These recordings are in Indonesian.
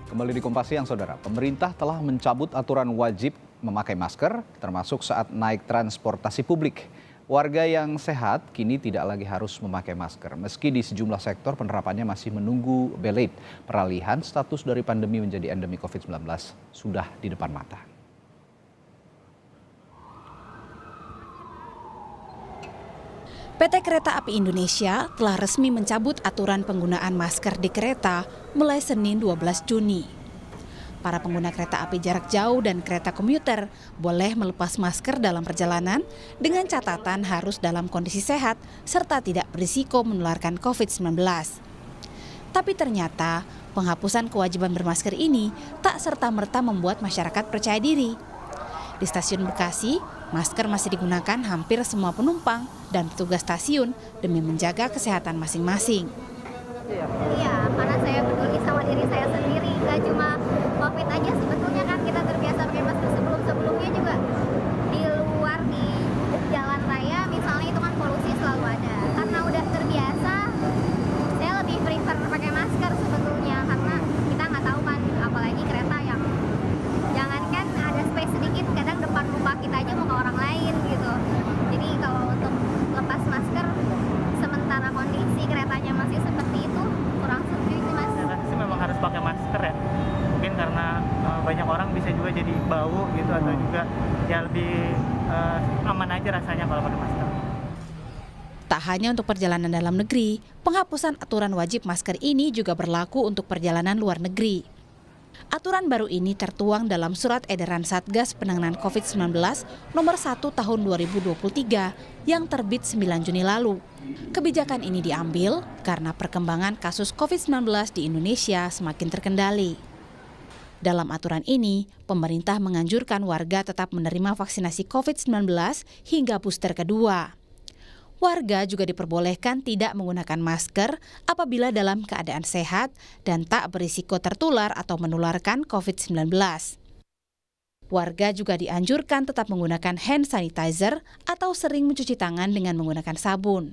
Kembali di Kompas Siang, Saudara. Pemerintah telah mencabut aturan wajib memakai masker, termasuk saat naik transportasi publik. Warga yang sehat kini tidak lagi harus memakai masker. Meski di sejumlah sektor penerapannya masih menunggu belit, peralihan status dari pandemi menjadi endemi COVID-19 sudah di depan mata. PT Kereta Api Indonesia telah resmi mencabut aturan penggunaan masker di kereta mulai Senin 12 Juni. Para pengguna kereta api jarak jauh dan kereta komuter boleh melepas masker dalam perjalanan dengan catatan harus dalam kondisi sehat serta tidak berisiko menularkan COVID-19. Tapi ternyata penghapusan kewajiban bermasker ini tak serta-merta membuat masyarakat percaya diri. Di stasiun Bekasi, masker masih digunakan hampir semua penumpang dan petugas stasiun demi menjaga kesehatan masing-masing. Iya, karena saya peduli sama diri saya sendiri, nggak cuma COVID aja sebetulnya kan kita terbiasa pakai masker sebelum-sebelumnya juga di luar di jalan raya misalnya itu kan polusi selalu ada. Karena udah terbiasa, saya lebih prefer pakai masker sebetulnya karena kita nggak tahu kan, apalagi kereta yang jangankan ada space sedikit, kadang depan muka kita aja mau ke orang lain gitu. Jadi kalau untuk lepas masker sementara kondisi keretanya masih seperti itu kurang setuju sih Mas. Saya rasa sih memang harus pakai masker ya. Mungkin karena banyak orang bisa juga jadi bau gitu atau juga ya lebih aman aja rasanya kalau pakai masker. Tak hanya untuk perjalanan dalam negeri, penghapusan aturan wajib masker ini juga berlaku untuk perjalanan luar negeri. Aturan baru ini tertuang dalam Surat Edaran Satgas Penanganan COVID-19 nomor 1 tahun 2023 yang terbit 9 Juni lalu. Kebijakan ini diambil karena perkembangan kasus COVID-19 di Indonesia semakin terkendali. Dalam aturan ini, pemerintah menganjurkan warga tetap menerima vaksinasi COVID-19 hingga booster kedua. Warga juga diperbolehkan tidak menggunakan masker apabila dalam keadaan sehat dan tak berisiko tertular atau menularkan COVID-19. Warga juga dianjurkan tetap menggunakan hand sanitizer atau sering mencuci tangan dengan menggunakan sabun.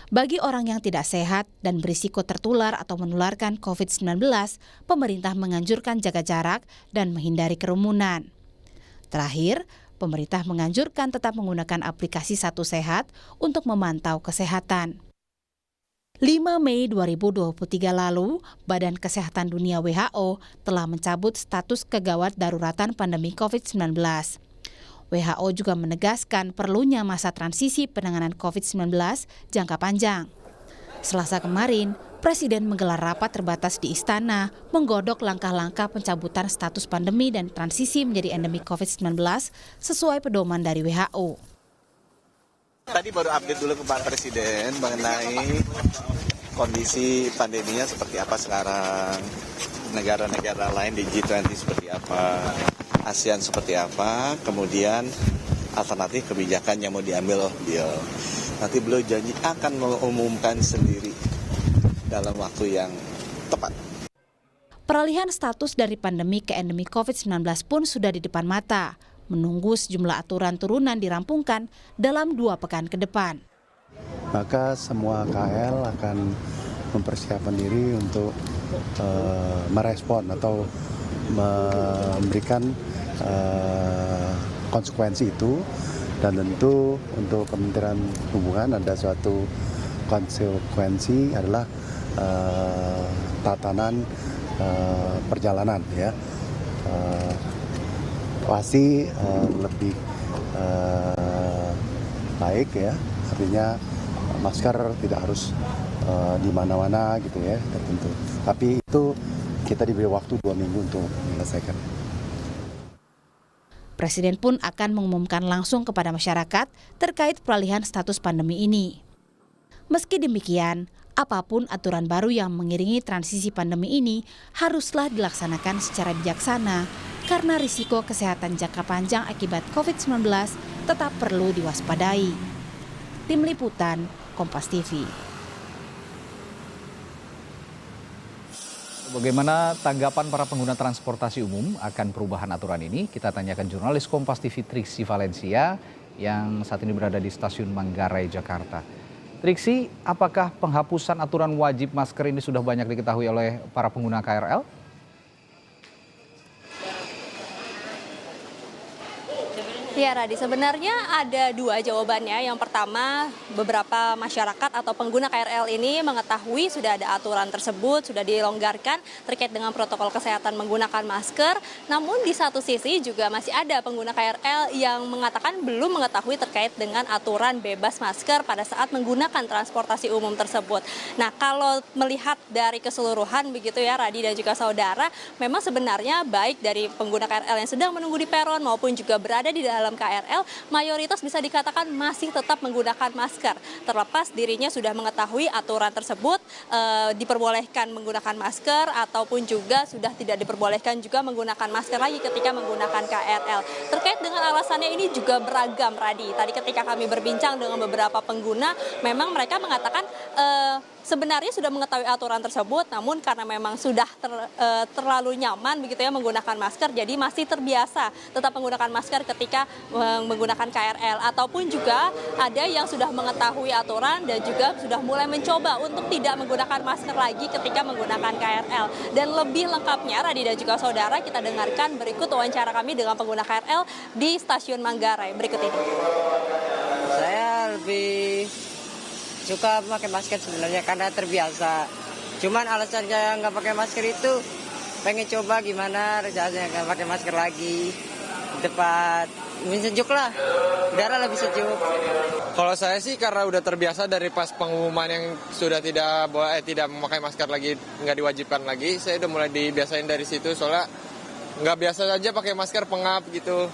Bagi orang yang tidak sehat dan berisiko tertular atau menularkan COVID-19, pemerintah menganjurkan jaga jarak dan menghindari kerumunan. Terakhir, pemerintah menganjurkan tetap menggunakan aplikasi Satu Sehat untuk memantau kesehatan. 5 Mei 2023 lalu, Badan Kesehatan Dunia WHO telah mencabut status kegawat daruratan pandemi COVID-19. WHO juga menegaskan perlunya masa transisi penanganan COVID-19 jangka panjang. Selasa kemarin, Presiden menggelar rapat terbatas di Istana menggodok langkah-langkah pencabutan status pandemi dan transisi menjadi endemi COVID-19 sesuai pedoman dari WHO. Tadi baru update dulu ke Pak Presiden mengenai kondisi pandeminya seperti apa sekarang, negara-negara lain di G20 seperti apa, ASEAN seperti apa, kemudian alternatif kebijakan yang mau diambil beliau. Nanti beliau janji akan mengumumkan sendiri dalam waktu yang tepat. Peralihan status dari pandemi ke endemi COVID-19 pun sudah di depan mata, menunggu sejumlah aturan turunan dirampungkan dalam 2 pekan ke depan. Maka semua KL akan mempersiapkan diri untuk merespon atau memberikan konsekuensi itu. Dan tentu untuk Kementerian Perhubungan ada suatu konsekuensi adalah tatanan perjalanan ya. Pasti lebih baik ya, artinya masker tidak harus di mana-mana gitu ya tentu. Tapi itu kita diberi waktu 2 minggu untuk menyelesaikan. Presiden pun akan mengumumkan langsung kepada masyarakat terkait peralihan status pandemi ini. Meski demikian, apapun aturan baru yang mengiringi transisi pandemi ini haruslah dilaksanakan secara bijaksana karena risiko kesehatan jangka panjang akibat COVID-19 tetap perlu diwaspadai. Tim Liputan, Kompas TV. Bagaimana tanggapan para pengguna transportasi umum akan perubahan aturan ini? Kita tanyakan jurnalis Kompas TV Triksi Valencia yang saat ini berada di Stasiun Manggarai, Jakarta. Triksi, apakah penghapusan aturan wajib masker ini sudah banyak diketahui oleh para pengguna KRL? Ya Radi, sebenarnya ada dua jawabannya. Yang pertama, beberapa masyarakat atau pengguna KRL ini mengetahui sudah ada aturan tersebut, sudah dilonggarkan terkait dengan protokol kesehatan menggunakan masker. Namun di satu sisi juga masih ada pengguna KRL yang mengatakan belum mengetahui terkait dengan aturan bebas masker pada saat menggunakan transportasi umum tersebut. Nah, kalau melihat dari keseluruhan begitu ya Radi dan juga saudara, memang sebenarnya baik dari pengguna KRL yang sedang menunggu di peron maupun juga berada di dalam KRL, mayoritas bisa dikatakan masih tetap menggunakan masker. Terlepas dirinya sudah mengetahui aturan tersebut, diperbolehkan menggunakan masker ataupun juga sudah tidak diperbolehkan juga menggunakan masker lagi ketika menggunakan KRL. Terkait dengan alasannya ini juga beragam, Radi. Tadi ketika kami berbincang dengan beberapa pengguna, memang mereka mengatakan sebenarnya sudah mengetahui aturan tersebut, namun karena memang sudah terlalu nyaman begitu ya menggunakan masker, jadi masih terbiasa tetap menggunakan masker ketika menggunakan KRL. Ataupun juga ada yang sudah mengetahui aturan dan juga sudah mulai mencoba untuk tidak menggunakan masker lagi ketika menggunakan KRL. Dan lebih lengkapnya, Radi dan juga saudara, kita dengarkan berikut wawancara kami dengan pengguna KRL di Stasiun Manggarai berikut ini. Saya lebih suka pakai masker sebenarnya karena terbiasa. Cuman alasannya nggak pakai masker itu pengen coba gimana rasanya nggak pakai masker lagi. Tepat, lebih sejuk lah, udara lebih sejuk. Kalau saya sih karena udah terbiasa dari pas pengumuman yang sudah tidak memakai masker lagi, nggak diwajibkan lagi, saya udah mulai dibiasain dari situ. Soalnya nggak biasa aja pakai masker pengap gitu.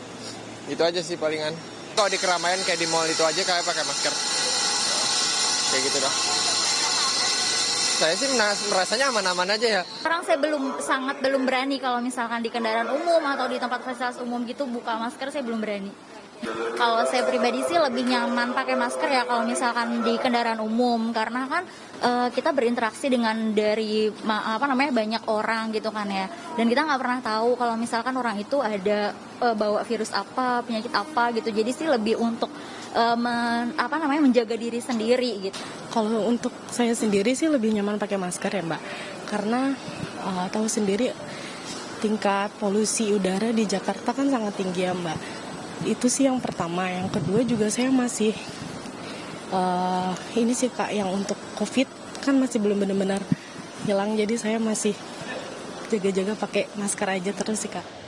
Itu aja sih palingan. Kalau di keramaian kayak di mall itu aja kayak pakai masker. Kayak gitu dah. Saya sih merasanya aman-aman aja ya. Sekarang saya sangat belum berani kalau misalkan di kendaraan umum atau di tempat fasilitas umum gitu buka masker, saya belum berani. Kalau saya pribadi sih lebih nyaman pakai masker ya kalau misalkan di kendaraan umum, karena kan kita berinteraksi dengan banyak orang gitu kan ya, dan kita nggak pernah tahu kalau misalkan orang itu ada bawa virus apa, penyakit apa gitu. Jadi sih lebih untuk menjaga diri sendiri gitu. Kalau untuk saya sendiri sih lebih nyaman pakai masker ya Mbak, karena tahu sendiri tingkat polusi udara di Jakarta kan sangat tinggi ya Mbak. Itu sih yang pertama. Yang kedua juga saya masih ini sih Kak, yang untuk COVID kan masih belum benar-benar hilang, jadi saya masih jaga-jaga pakai masker aja terus sih Kak.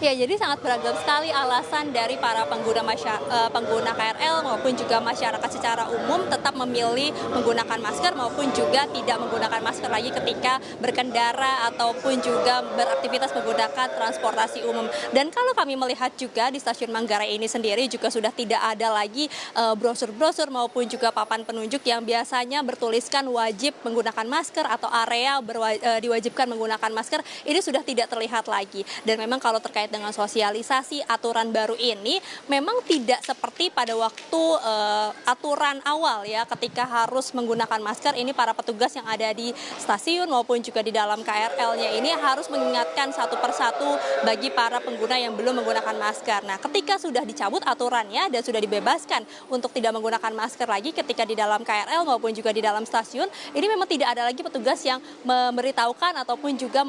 Ya, jadi sangat beragam sekali alasan dari para pengguna KRL maupun juga masyarakat secara umum tetap memilih menggunakan masker maupun juga tidak menggunakan masker lagi ketika berkendara ataupun juga beraktivitas menggunakan transportasi umum. Dan kalau kami melihat juga di Stasiun Manggarai ini sendiri juga sudah tidak ada lagi brosur-brosur maupun juga papan penunjuk yang biasanya bertuliskan wajib menggunakan masker atau area diwajibkan menggunakan masker. Ini sudah tidak terlihat lagi. Dan memang kalau terkait dengan sosialisasi aturan baru ini memang tidak seperti pada waktu aturan awal ya, ketika harus menggunakan masker. Ini para petugas yang ada di stasiun maupun juga di dalam KRL-nya ini harus mengingatkan satu persatu bagi para pengguna yang belum menggunakan masker. Nah, ketika sudah dicabut aturannya dan sudah dibebaskan untuk tidak menggunakan masker lagi ketika di dalam KRL maupun juga di dalam stasiun, ini memang tidak ada lagi petugas yang memberitahukan ataupun juga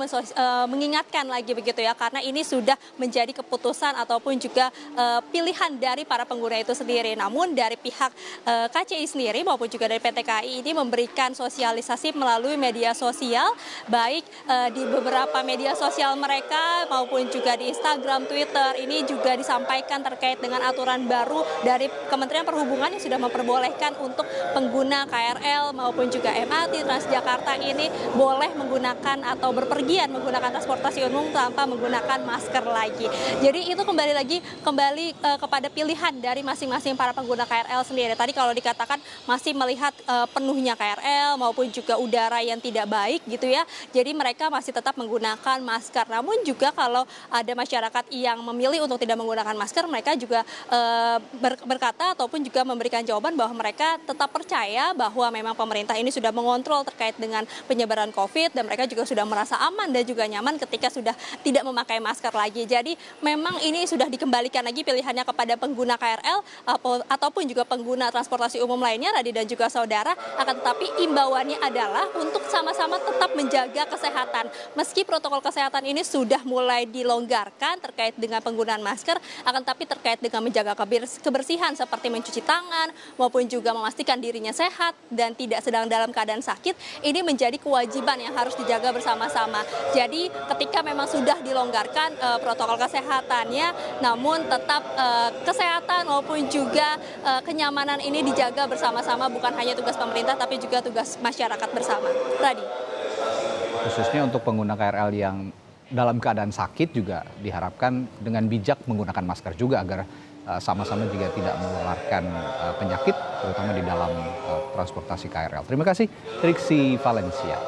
mengingatkan lagi begitu ya, karena ini sudah menjadi keputusan ataupun juga pilihan dari para pengguna itu sendiri. Namun dari pihak KCI sendiri maupun juga dari PT KAI ini memberikan sosialisasi melalui media sosial, baik di beberapa media sosial mereka maupun juga di Instagram, Twitter. Ini juga disampaikan terkait dengan aturan baru dari Kementerian Perhubungan yang sudah memperbolehkan untuk pengguna KRL maupun juga MRT, Transjakarta ini boleh menggunakan atau berpergian menggunakan transportasi umum tanpa menggunakan masker lagi. Jadi itu kembali kepada pilihan dari masing-masing para pengguna KRL sendiri. Tadi kalau dikatakan masih melihat penuhnya KRL maupun juga udara yang tidak baik gitu ya, jadi mereka masih tetap menggunakan masker. Namun juga kalau ada masyarakat yang memilih untuk tidak menggunakan masker, mereka juga berkata ataupun juga memberikan jawaban bahwa mereka tetap percaya bahwa memang pemerintah ini sudah mengontrol terkait dengan penyebaran COVID dan mereka juga sudah merasa aman dan juga nyaman ketika sudah tidak memakai masker lagi lagi. Jadi memang ini sudah dikembalikan lagi pilihannya kepada pengguna KRL ataupun juga pengguna transportasi umum lainnya, Radi dan juga saudara. Akan tetapi imbauannya adalah untuk sama-sama tetap menjaga kesehatan. Meski protokol kesehatan ini sudah mulai dilonggarkan terkait dengan penggunaan masker, akan tetapi terkait dengan menjaga kebersihan seperti mencuci tangan maupun juga memastikan dirinya sehat dan tidak sedang dalam keadaan sakit, ini menjadi kewajiban yang harus dijaga bersama-sama. Jadi ketika memang sudah dilonggarkan protokol kesehatannya, namun tetap kesehatan maupun juga kenyamanan ini dijaga bersama-sama, bukan hanya tugas pemerintah tapi juga tugas masyarakat bersama. Radi. Khususnya untuk pengguna KRL yang dalam keadaan sakit juga diharapkan dengan bijak menggunakan masker juga agar sama-sama juga tidak menularkan penyakit terutama di dalam transportasi KRL. Terima kasih Triksi Valencia.